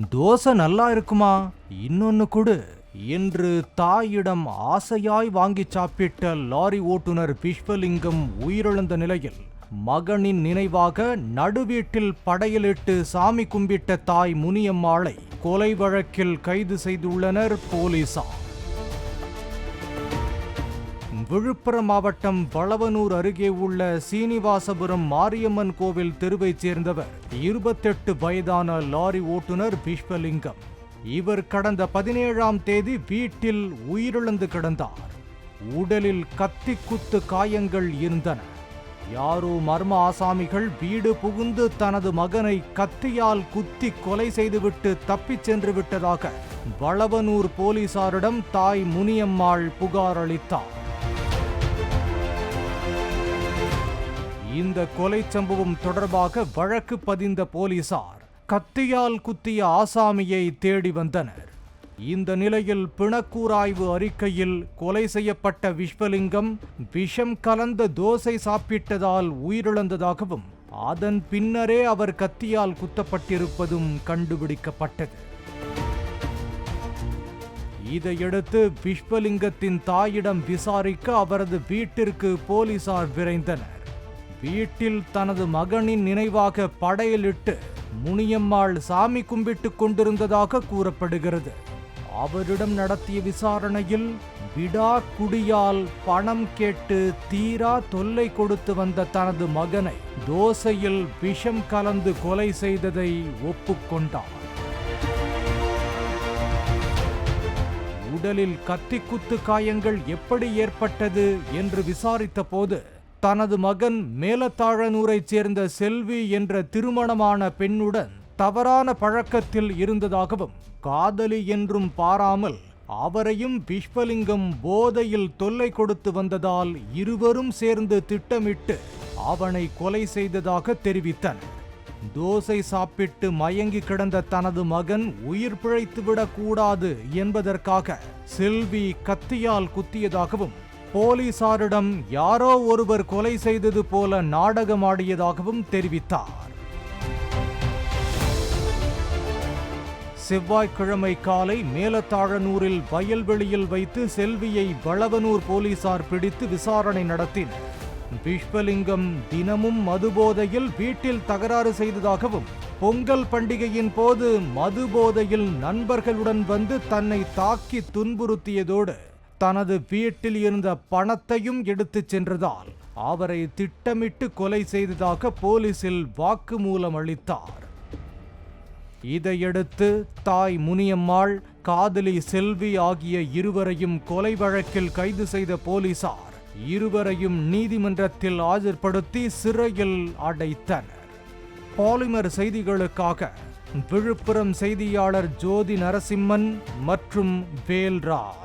தோசை நல்லா இருக்குமா, இன்னொன்னு கொடு என்று தாயிடம் ஆசையாய் வாங்கி சாப்பிட்ட லாரி ஓட்டுநர் விஸ்வலிங்கம் உயிரிழந்த நிலையில் மகனின் நினைவாக நடுவீட்டில் படையலிட்டு சாமி கும்பிட்ட தாய் முனியம்மாளை கொலை வழக்கில் கைது செய்துள்ளனர் போலீசார். விழுப்புரம் மாவட்டம் வளவனூர் அருகே உள்ள சீனிவாசபுரம் மாரியம்மன் கோவில் தெருவைச் சேர்ந்தவர் 28 வயதான லாரி ஓட்டுநர் விஸ்வலிங்கம். இவர் கடந்த 17ஆம் தேதி வீட்டில் உயிரிழந்து கிடந்தார். உடலில் கத்தி குத்து காயங்கள் இருந்தன. யாரோ மர்ம ஆசாமிகள் வீடு புகுந்து தனது மகனை கத்தியால் குத்தி கொலை செய்துவிட்டு தப்பிச் சென்று விட்டதாக வளவனூர் போலீசாரிடம் தாய் முனியம்மாள் புகார் அளித்தார். இந்த கொலை சம்பவம் தொடர்பாக வழக்கு பதிந்த போலீசார் கத்தியால் குத்திய ஆசாமியை தேடி வந்தனர். இந்த நிலையில் பிணக்கூராய்வு அறிக்கையில் கொலை செய்யப்பட்ட விஸ்வலிங்கம் விஷம் கலந்த தோசை சாப்பிட்டதால் உயிரிழந்ததாகவும் அதன் பின்னரே அவர் கத்தியால் குத்தப்பட்டிருப்பதும் கண்டுபிடிக்கப்பட்டது. இதையடுத்து விஸ்வலிங்கத்தின் தாயிடம் விசாரிக்க அவரது வீட்டிற்கு போலீசார் விரைந்தனர். வீட்டில் தனது மகனின் நினைவாக படையலிட்டு முனியம்மாள் சாமி கும்பிட்டு கொண்டிருந்ததாக கூறப்படுகிறது. அவரிடம் நடத்திய விசாரணையில் விடா குடியால் பணம் கேட்டு தீரா தொல்லை கொடுத்து வந்த தனது மகனை தோசையில் விஷம் கலந்து கொலை செய்ததை ஒப்புக்கொண்டார். உடலில் கத்திக்குத்து காயங்கள் எப்படி ஏற்பட்டது என்று விசாரித்த போது தனது மகன் மேலத்தாழனூரைச் சேர்ந்த செல்வி என்ற திருமணமான பெண்ணுடன் தவறான பழக்கத்தில் இருந்ததாகவும் காதலி என்றும் பாராமல் அவரையும் விஸ்வலிங்கம் போதையில் தொல்லை கொடுத்து வந்ததால் இருவரும் சேர்ந்து திட்டமிட்டு அவனை கொலை செய்ததாக தெரிவித்தனர். தோசை சாப்பிட்டு மயங்கி கிடந்த தனது மகன் உயிர் பிழைத்துவிடக் கூடாது என்பதற்காக செல்வி கத்தியால் குத்தியதாகவும் போலீசாரிடம் யாரோ ஒருவர் கொலை செய்தது போல நாடகமாடியதாகவும் தெரிவித்தார். செவ்வாய்க்கிழமை காலை மேலத்தாழனூரில் வயல்வெளியில் வைத்து செல்வியை வளவனூர் போலீசார் பிடித்து விசாரணை நடத்தினர். விஸ்வலிங்கம் தினமும் மதுபோதையில் வீட்டில் தகராறு செய்ததாகவும் பொங்கல் பண்டிகையின் போது மதுபோதையில் நண்பர்களுடன் வந்து தன்னை தாக்கி துன்புறுத்தியதோடு தனது வீட்டில் இருந்த பணத்தையும் எடுத்துச் சென்றதால் அவரை திட்டமிட்டு கொலை செய்ததாக போலீசில் வாக்குமூலம் அளித்தார். இதையடுத்து தாய் முனியம்மாள், காதலி செல்வி ஆகிய இருவரையும் கொலை வழக்கில் கைது செய்த போலீசார் இருவரையும் நீதிமன்றத்தில் ஆஜர்படுத்தி சிறையில் அடைத்தனர். பாலிமர் செய்திகளுக்காக விழுப்புரம் செய்தியாளர் ஜோதி நரசிம்மன் மற்றும் வேல்ராஜ்.